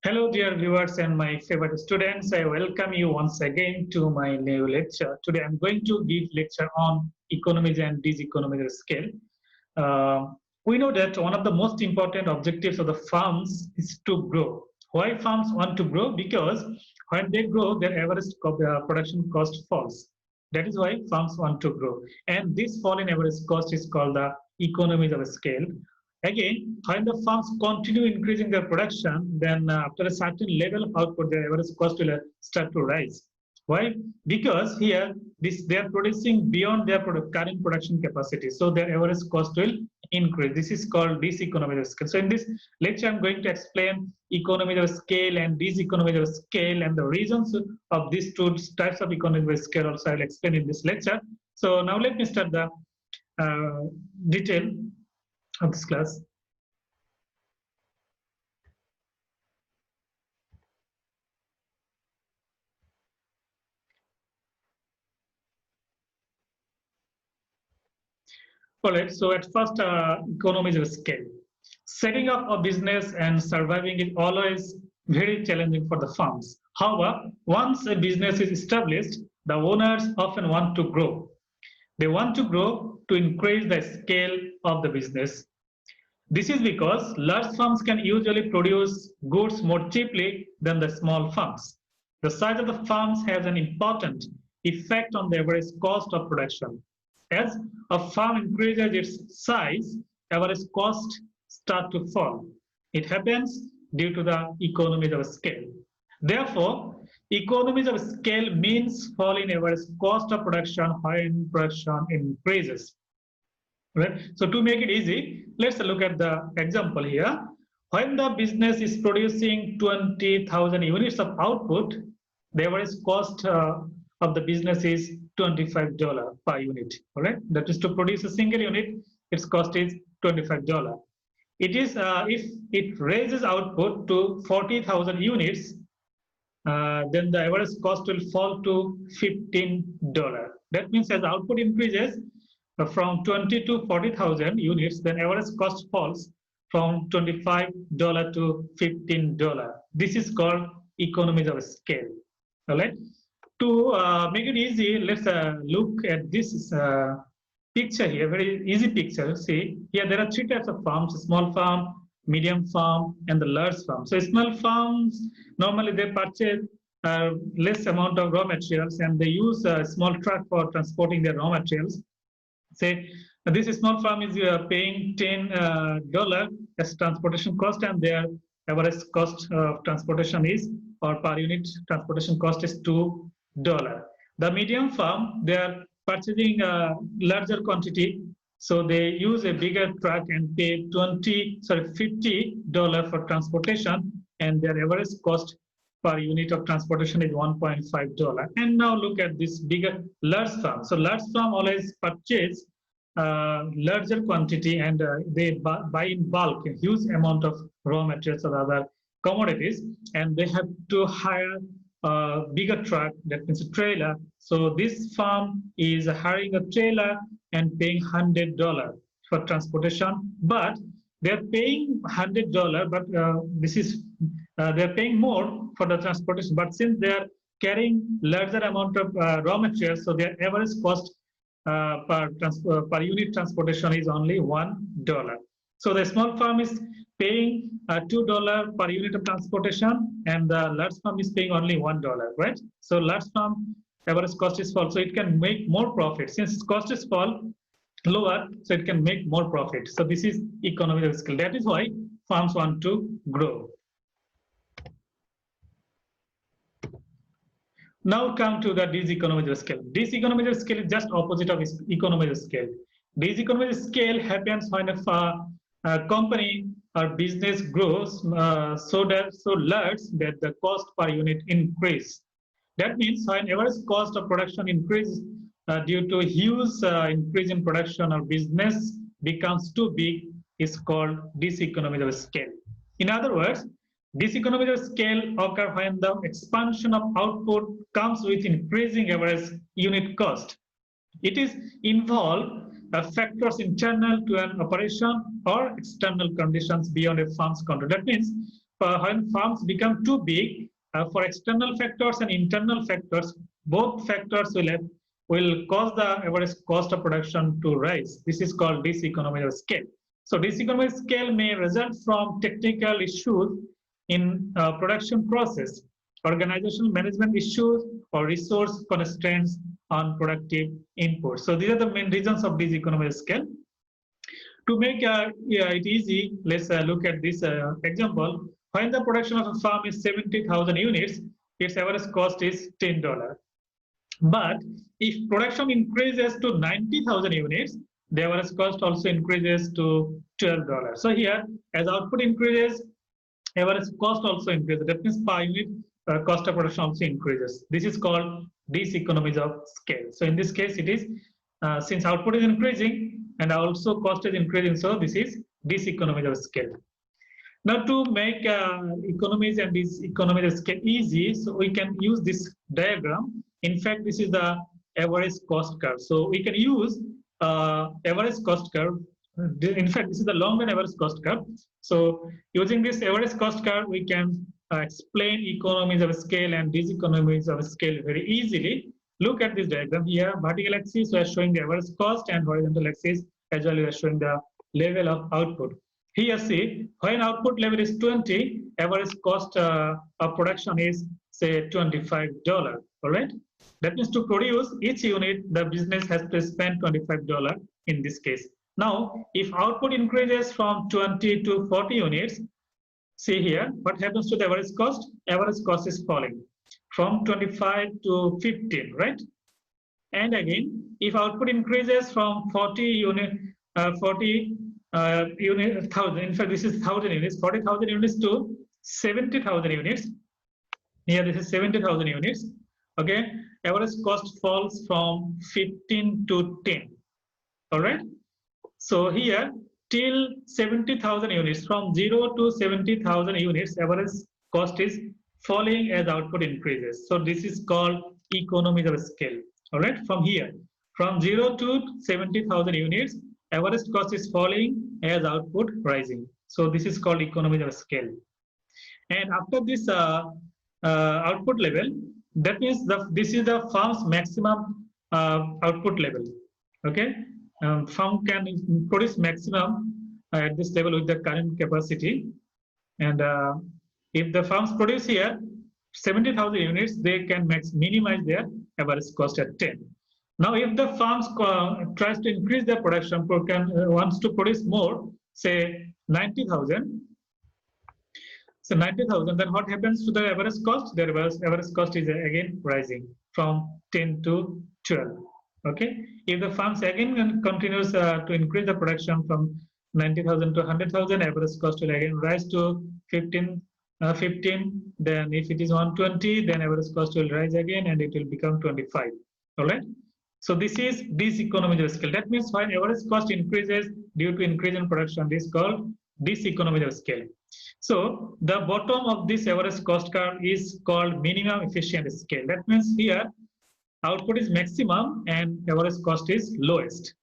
Hello, dear viewers and my favorite students. I welcome you once again to my new lecture. Today, I'm going to give lecture on economies and diseconomies scale. Uh, we know that one of the most important objectives of the farms is to grow. Why farms want to grow? Because when they grow, their average production cost falls. That is why farms want to grow. And this fall in average cost is called the economies of scale. Again, when the farms continue increasing their production, then after a certain level of output, their average cost will start to rise. Why? Because here they are producing beyond their current production capacity, so their average cost will increase. This is called diseconomies of scale. So in this lecture, I'm going to explain economies of scale and diseconomies of scale and the reasons of these two types of economies of scale. Also, I'll explain in this lecture. So now let me start the detail of this class. All right, so at first, economies of scale. Setting up a business and surviving is always very challenging for the farms. However, once a business is established, the owners often want to grow. They want to grow to increase the scale of the business. This is because large farms can usually produce goods more cheaply than the small farms. The size of the farms has an important effect on the average cost of production. As a farm increases its size, average costs start to fall. It happens due to the economies of scale. Therefore, economies of scale means fall in average cost of production when production increases. Right? So to make it easy, let's look at the example here. When the business is producing 20,000 units of output, the average cost of the business is $25 per unit. All right, that is to produce a single unit, its cost is $25. It is if it raises output to 40,000 units, then the average cost will fall to $15. That means as output increases from 20 to 40,000 units, then average cost falls from $25 to $15. This is called economies of scale. All right. To make it easy, let's look at this picture here. Very easy picture. See, here there are three types of farms: small farm, medium farm, and the large farm. So small farms normally they purchase less amount of raw materials and they use a small truck for transporting their raw materials. Say this small farm is paying $10 as transportation cost, and their average cost of transportation is, or per unit transportation cost is $2. The medium farm, they are purchasing a larger quantity, so they use a bigger truck and pay $50 for transportation, and their average cost per unit of transportation is $1.5. And now look at this bigger large farm. So large farm always purchase larger quantity and they buy in bulk a huge amount of raw materials or other commodities, and they have to hire a bigger truck, that means a trailer. So this farm is hiring a trailer and paying $100 for transportation, but they're paying $100, but this is they're paying more for the transportation, but since they're carrying larger amount of raw materials, so their average cost per unit transportation is only $1. So the small farm is paying $2 per unit of transportation, and the large farm is paying only $1, right? So large farm average cost is fall, so it can make more profit. Since cost is fall lower, so it can make more profit. So this is economy of scale. That is why farms want to grow. Now come to the diseconomies of scale. Diseconomies of scale is just opposite of economies of scale. Diseconomies of scale happens when a company or business grows so large that the cost per unit increase. That means when average cost of production increases due to huge increase in production or business becomes too big, is called diseconomies of scale. In other words, diseconomies of scale occur when the expansion of output comes with increasing average unit cost. It is involved factors internal to an operation or external conditions beyond a farm's control. That means when farms become too big, for external factors and internal factors, both factors will cause the average cost of production to rise. This is called diseconomy of scale. So diseconomy of scale may result from technical issues in production process, organizational management issues, or resource constraints on productive input. So these are the main reasons of diseconomy of scale. To make it easy, let's look at this example. When the production of a farm is 70,000 units, its average cost is $10. But if production increases to 90,000 units, the average cost also increases to $12. So here, as output increases, average cost also increases. That means per unit cost of production also increases. This is called diseconomies of scale. So in this case, it is since output is increasing and also cost is increasing, so this is diseconomies of scale. Now to make economies and diseconomies of scale easy, so we can use this diagram. In fact, this is the average cost curve. So we can use average cost curve. In fact, this is the long run average cost curve. So using this average cost curve, we can explain economies of scale and diseconomies of scale very easily. Look at this diagram here. Vertical axis we are showing the average cost, and horizontal axis as well we are showing the level of output. Here see, when output level is 20, average cost of production is say $25. All right. That means to produce each unit, the business has to spend $25 in this case. Now, if output increases from 20 to 40 units, see here, what happens to the average cost? Average cost is falling from 25 to 15, right? And again, if output increases from 40 unit, 40 unit, 1,000, in fact, this is 1,000 units, 40,000 units to 70,000 units. Here, this is 70,000 units. Okay, average cost falls from 15 to 10. All right. So here, till 70,000 units, from 0 to 70,000 units, average cost is falling as output increases. So this is called economies of scale. All right. From here, from 0 to 70,000 units, average cost is falling as output rising. So this is called economies of scale. And after this output level, that means this is the farm's maximum output level. Okay, farm can produce maximum at this level with the current capacity, and if the farms produce here 70,000 units, they can minimize their average cost at 10. Now, if the farms tries to increase their production, wants to produce more, say 90,000. So 90,000, then what happens to the average cost? The average cost is again rising from 10 to 12. Okay. If the farms again continues to increase the production from 90,000 to 100,000, average cost will again rise to 15. Then if it is 120, then average cost will rise again and it will become 25. All right. So this is diseconomies of scale. That means when average cost increases due to increase in production, this is called diseconomies of scale. So the bottom of this average cost curve is called minimum efficient scale. That means here output is maximum and average cost is lowest.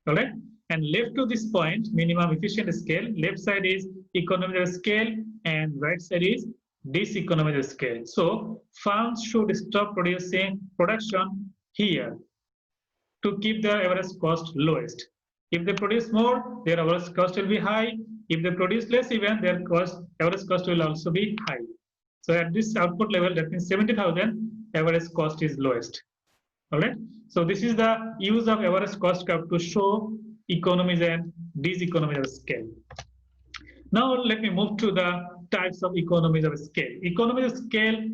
All right. And left to this point, minimum efficient scale, left side is economies of scale and right side is diseconomies of scale. So farms should stop producing production here to keep the average cost lowest. If they produce more, their average cost will be high. If they produce less, even their average cost will also be high. So at this output level, that means 70,000, average cost is lowest. All right. So this is the use of average cost curve to show economies and diseconomies of scale. Now let me move to the types of economies of scale. Economies of scale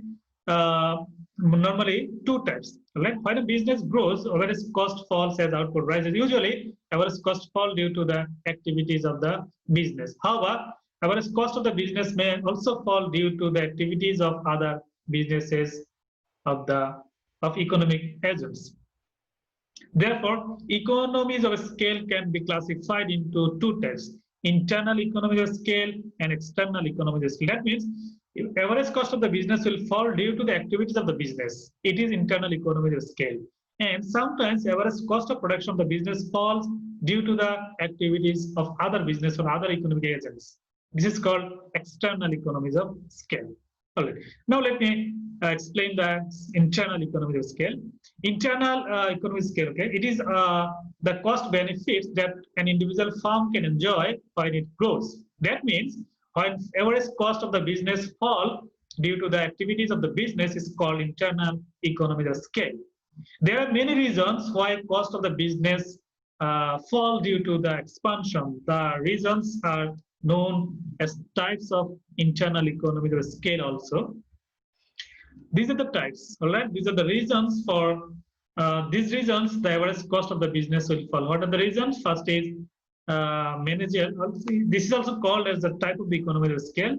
normally two types. Right? When a business grows, average cost falls as output rises. Usually, average cost fall due to the activities of the business. However, average cost of the business may also fall due to the activities of other businesses of economic agents. Therefore, economies of scale can be classified into two types: internal economies of scale and external economies of scale. That means if average cost of the business will fall due to the activities of the business, it is internal economies of scale. And sometimes average cost of production of the business falls due to the activities of other business or other economic agents. This is called external economies of scale. All right. Now let me explain the internal economies of scale. Internal economies of scale. Okay, it is the cost benefits that an individual firm can enjoy when it grows. That means when average cost of the business fall due to the activities of the business is called internal economies of scale. There are many reasons why cost of the business fall due to the expansion. The reasons are known as types of internal economies of scale also. These are the types, all right? These are the reasons for these reasons the average cost of the business will fall. What are the reasons? First is manager. This is also called as the type of the economy of scale.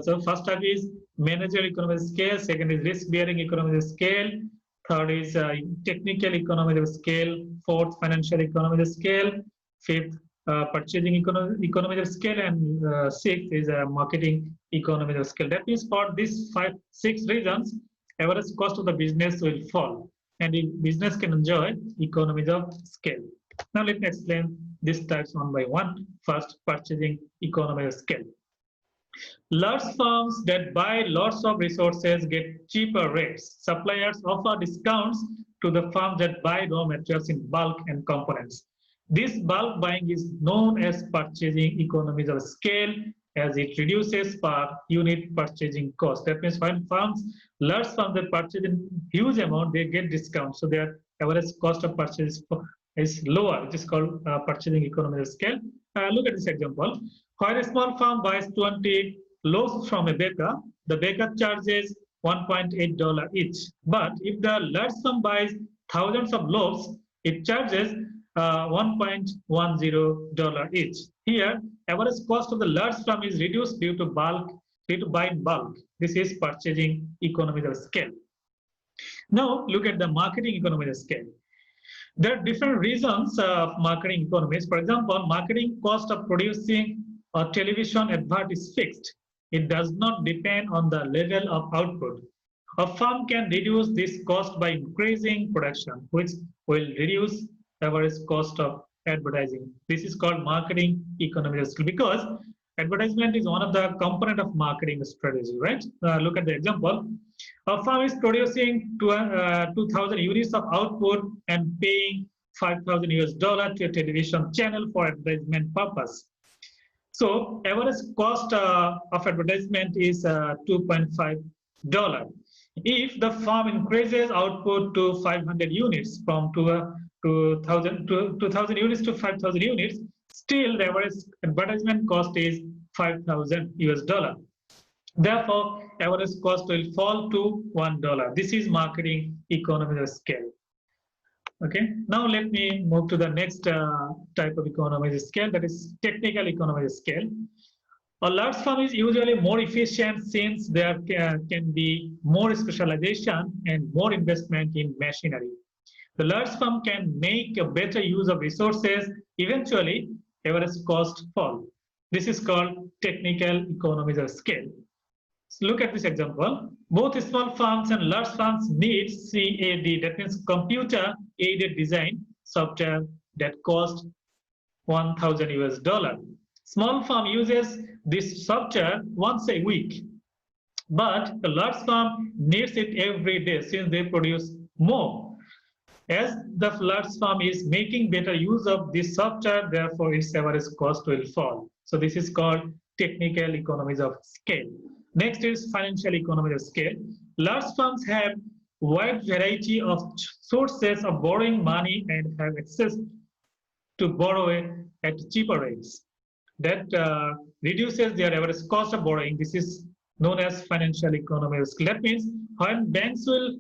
So first type is manager economy of scale. Second is risk-bearing economy of scale. Third is technical economy of scale. Fourth, financial economy of scale. Fifth, purchasing economy of scale, and sixth is marketing economy of scale. That means for these 6 reasons, average cost of the business will fall, and the business can enjoy economies of scale. Now let me explain these types one by one. First, purchasing economy of scale. Large firms that buy lots of resources get cheaper rates. Suppliers offer discounts to the firms that buy raw materials in bulk and components. This bulk buying is known as purchasing economies of scale, as it reduces per unit purchasing cost. That means when large firms that purchase in huge amount, they get discounts. So their average cost of purchase is lower, which is called purchasing economies of scale. Look at this example. When a small firm buys 20 loaves from a baker, the baker charges $1.8 each. But if the large firm buys thousands of loaves, it charges $1.10 each. Here, average cost of the large firm is reduced due to buy in bulk. This is purchasing economies of scale. Now, look at the marketing economies of scale. There are different reasons of marketing economies. For example, marketing cost of producing a television advert is fixed. It does not depend on the level of output. A firm can reduce this cost by increasing production, which will reduce average cost of advertising. This is called marketing economies of scale, because advertisement is one of the component of marketing strategy, right? Look at the example. A firm is producing 2,000 units of output and paying $5,000 to a television channel for advertisement purpose. So average cost of advertisement is $2.5. If the firm increases output to 500 units from 2,000 units to 5,000 units, still the average advertisement cost is $5,000. Therefore, average cost will fall to $1. This is marketing economies of scale. Okay, now let me move to the next type of economies of scale, that is technical economies of scale. A large firm is usually more efficient since there can be more specialization and more investment in machinery. The large firm can make a better use of resources. Eventually, average cost fall. This is called technical economies of scale. So look at this example. Both small firms and large firms need CAD, that means computer-aided design software that costs $1,000. Small firm uses this software once a week, but a large firm needs it every day since they produce more. As the large firm is making better use of this software, therefore its average cost will fall. So this is called technical economies of scale. Next is financial economies of scale. Large firms have wide variety of sources of borrowing money and have access to borrow at cheaper rates. That reduces their average cost of borrowing. This is known as financial economies of scale. That means when banks will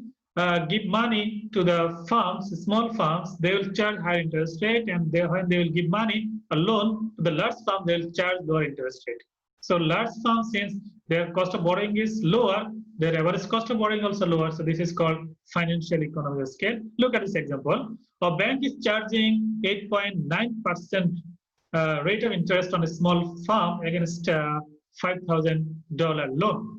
give money to the firms, small firms, they will charge higher interest rate, and when they will give money, a loan to the large firm, they will charge lower interest rate. So large firms, since their cost of borrowing is lower, their average cost of borrowing also lower. So this is called financial economies of scale. Look at this example. A bank is charging 8.9% rate of interest on a small firm against $5,000 loan.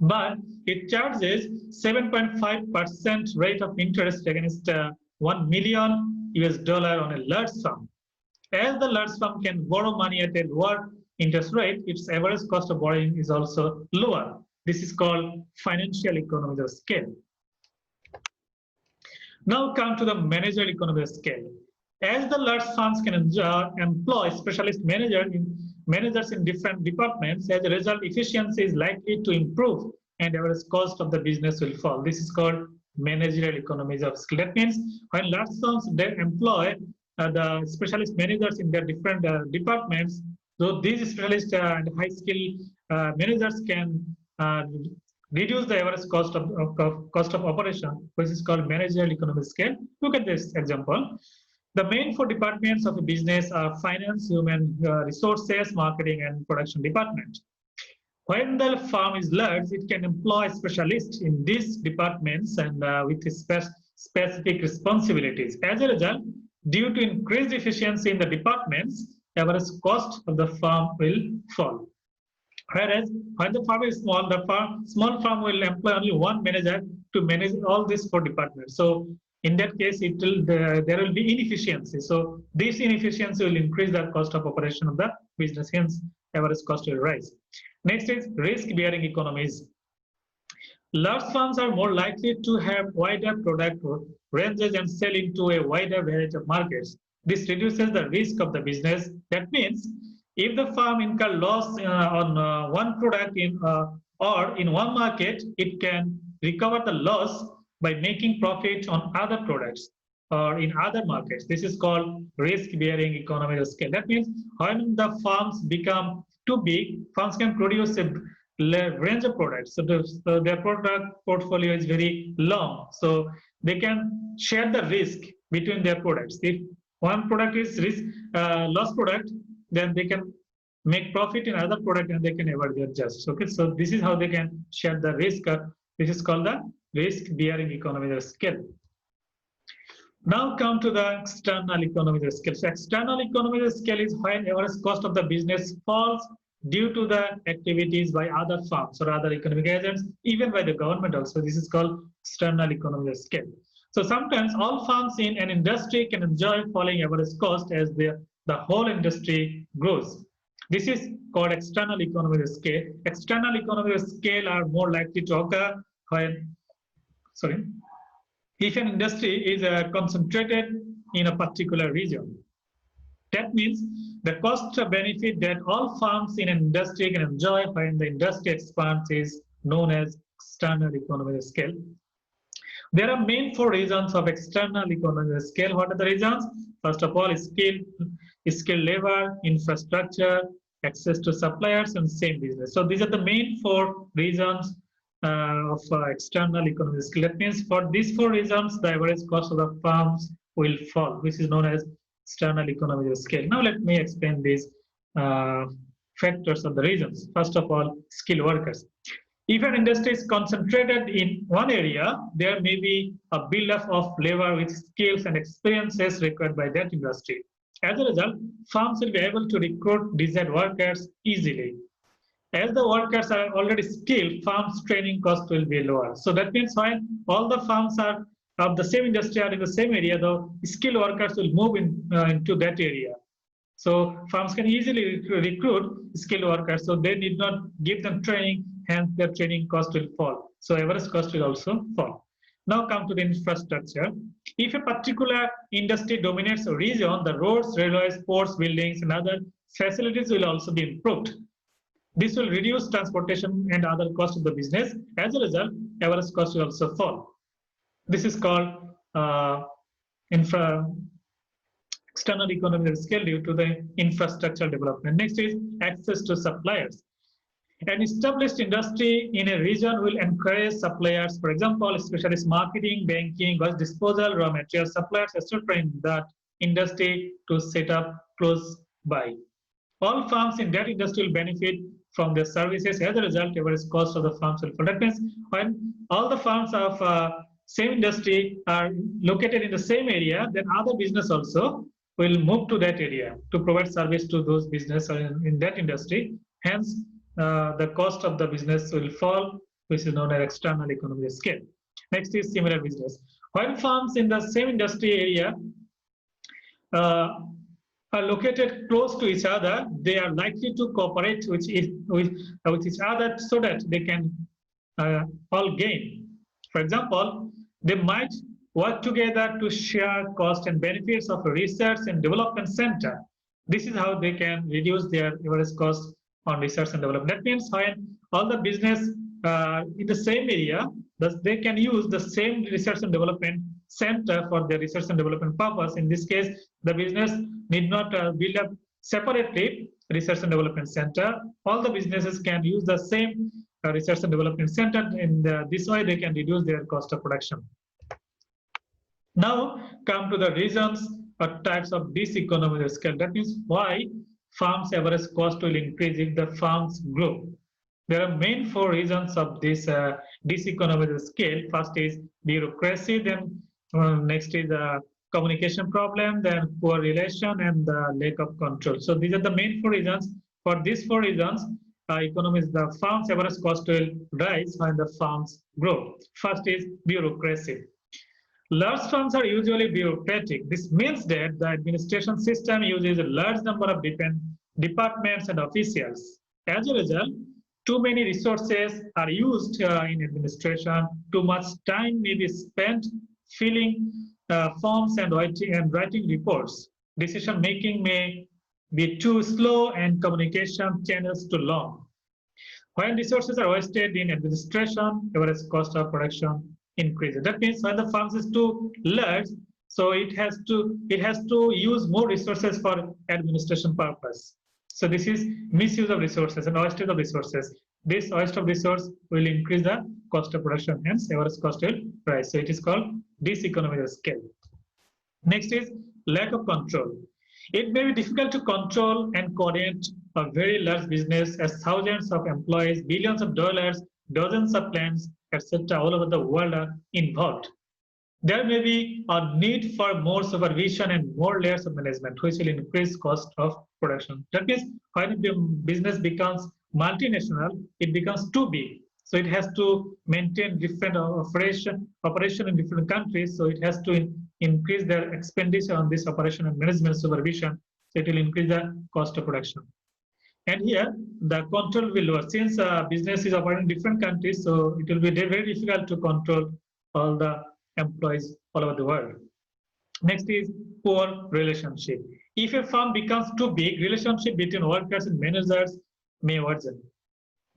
But it charges 7.5% rate of interest against $1 million on a large firm. As the large firm can borrow money at a lower interest rate, its average cost of borrowing is also lower. This is called financial economies of scale. Now come to the managerial economies of scale. As the large firms can employ specialist managers in different departments, as a result, efficiency is likely to improve and average cost of the business will fall. This is called managerial economies of scale. That means when large firms they employ the specialist managers in their different departments, so these specialist and high skill managers can reduce the average cost of operation, which is called managerial economies of scale. Look at this example. The main four departments of a business are finance, human resources, marketing, and production department. When the firm is large, it can employ specialists in these departments and with specific responsibilities. As a result, due to increased efficiency in the departments, average cost of the firm will fall. Whereas when the firm is small, the small firm will employ only one manager to manage all these four departments. So in that case, there will be inefficiency. So this inefficiency will increase the cost of operation of the business. Hence, average cost will rise. Next is risk-bearing economies. Large firms are more likely to have wider product ranges and sell into a wider variety of markets. This reduces the risk of the business. That means if the firm incur loss on one product or in one market, it can recover the loss by making profit on other products or in other markets. This is called risk-bearing economies of scale. That means when the firms become too big, firms can produce a range of products. So their product portfolio is very long. So they can share the risk between their products. If one product is loss product, then they can make profit in other product and they can avoid their just. Okay, so this is how they can share the risk. This is called the risk-bearing economies of scale. Now come to the external economies of scale. So external economies of scale is when average cost of the business falls due to the activities by other firms or other economic agents, even by the government also. This is called external economies of scale. So sometimes all firms in an industry can enjoy falling average cost as the whole industry grows. This is called external economies of scale. External economies of scale are more likely to occur when, if an industry is concentrated in a particular region. That means the cost benefit that all firms in an industry can enjoy when the industry expands is known as external economies of scale. There are main four reasons of external economies of scale. What are the reasons? First of all, skilled labor, infrastructure, access to suppliers, and same business. So these are the main four reasons of external economies of scale. That means for these four reasons, the average cost of the firms will fall, which is known as external economies of scale. Now let me explain these factors of the reasons. First of all, skilled workers. If an industry is concentrated in one area, there may be a buildup of labor with skills and experiences required by that industry. As a result, firms will be able to recruit desired workers easily. As the workers are already skilled, firms' training cost will be lower. So that means when all the firms are of the same industry are in the same area, the skilled workers will move into that area. So firms can easily recruit skilled workers, so they need not give them training, hence their training cost will fall. So average cost will also fall. Now come to the infrastructure. If a particular industry dominates a region, the roads, railways, ports, buildings, and other facilities will also be improved. This will reduce transportation and other costs of the business. As a result, average cost will also fall. This is called external economies of scale due to the infrastructure development. Next is access to suppliers. An established industry in a region will encourage suppliers, for example, specialist marketing, banking, waste disposal, raw material suppliers, etc. in that industry to set up close by. All firms in that industry will benefit from their services. As a result, average cost of the firms will fall. That means when all the firms of same industry are located in the same area, then other business also will move to that area to provide service to those business in that industry. Hence, the cost of the business will fall, which is known as external economies of scale. Next is similar business. When firms in the same industry area are located close to each other, they are likely to cooperate with each other so that they can all gain. For example, they might work together to share cost and benefits of a research and development center. This is how they can reduce their average cost on research and development. That means when all the business in the same area, they can use the same research and development center for their research and development purpose. In this case, the business need not build up separately research and development center. All the businesses can use the same research and development center. In this way, they can reduce their cost of production. Now, come to the reasons or types of diseconomies of scale. That means why farms' average cost will increase if the farms grow. There are main four reasons of this diseconomies of scale. First is bureaucracy, then next is communication problem, then poor relation, and the lack of control. So these are the main four reasons. For these four reasons, the farm's average cost will rise when the farms grow. First is bureaucracy. Large farms are usually bureaucratic. This means that the administration system uses a large number of departments and officials. As a result, too many resources are used in administration. Too much time may be spent filling forms and writing reports. Decision making may be too slow and communication channels too long. When resources are wasted in administration, average cost of production increases. That means when the farms is too large, so it has to use more resources for administration purpose. So this is misuse of resources and wastage of resources. This waste of resource will increase the cost of production, hence average cost will rise. So it is called diseconomies of scale. Next is lack of control. It may be difficult to control and coordinate a very large business as thousands of employees, billions of dollars, dozens of plants, etc. all over the world are involved. There may be a need for more supervision and more layers of management, which will increase cost of production. That means when the business becomes multinational, it becomes too big. So it has to maintain different operation in different countries. So it has to increase their expenditure on this operation and management supervision. So it will increase the cost of production. And here the control will lower. Since business is operating in different countries, so it will be very difficult to control all the employees all over the world. Next is poor relationship. If a firm becomes too big, relationship between workers and managers may worsen.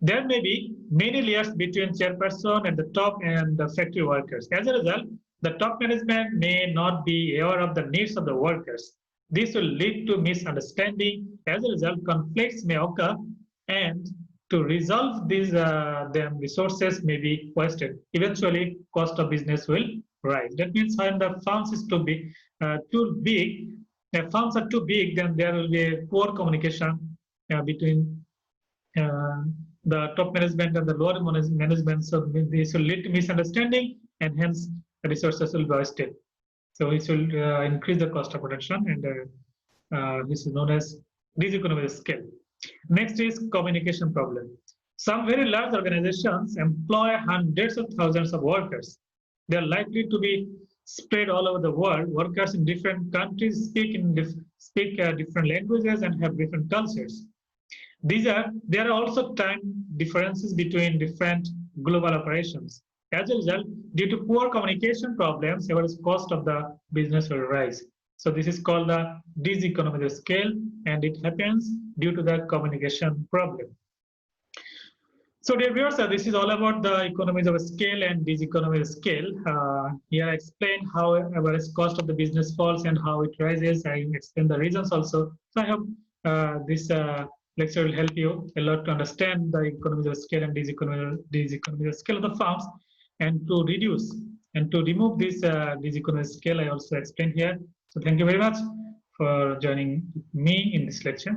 There may be many layers between chairperson at the top and the factory workers. As a result, the top management may not be aware of the needs of the workers. This will lead to misunderstanding. As a result, conflicts may occur, and to resolve these, resources may be wasted. Eventually, cost of business will rise. That means when the farms is too big, the farms are too big, then there will be a poor communication between the top management and the lower management. So this will lead to misunderstanding, and hence the resources will be wasted. So it will increase the cost of production, and this is known as diseconomies of scale. Next is communication problem. Some very large organizations employ hundreds of thousands of workers. They are likely to be spread all over the world. Workers in different countries speak different languages and have different cultures. There are also time differences between different global operations. As a result, due to poor communication problems, average cost of the business will rise. So this is called the diseconomies of scale, and it happens due to the communication problem. So dear viewers, this is all about the economies of scale and diseconomies of scale. Here I explained how average cost of the business falls and how it rises. I explained the reasons also. So I hope this lecture will help you a lot to understand the economies of scale and diseconomies of scale of the farms, and to reduce and to remove this diseconomies of scale I also explained here. So thank you very much for joining me in this lecture.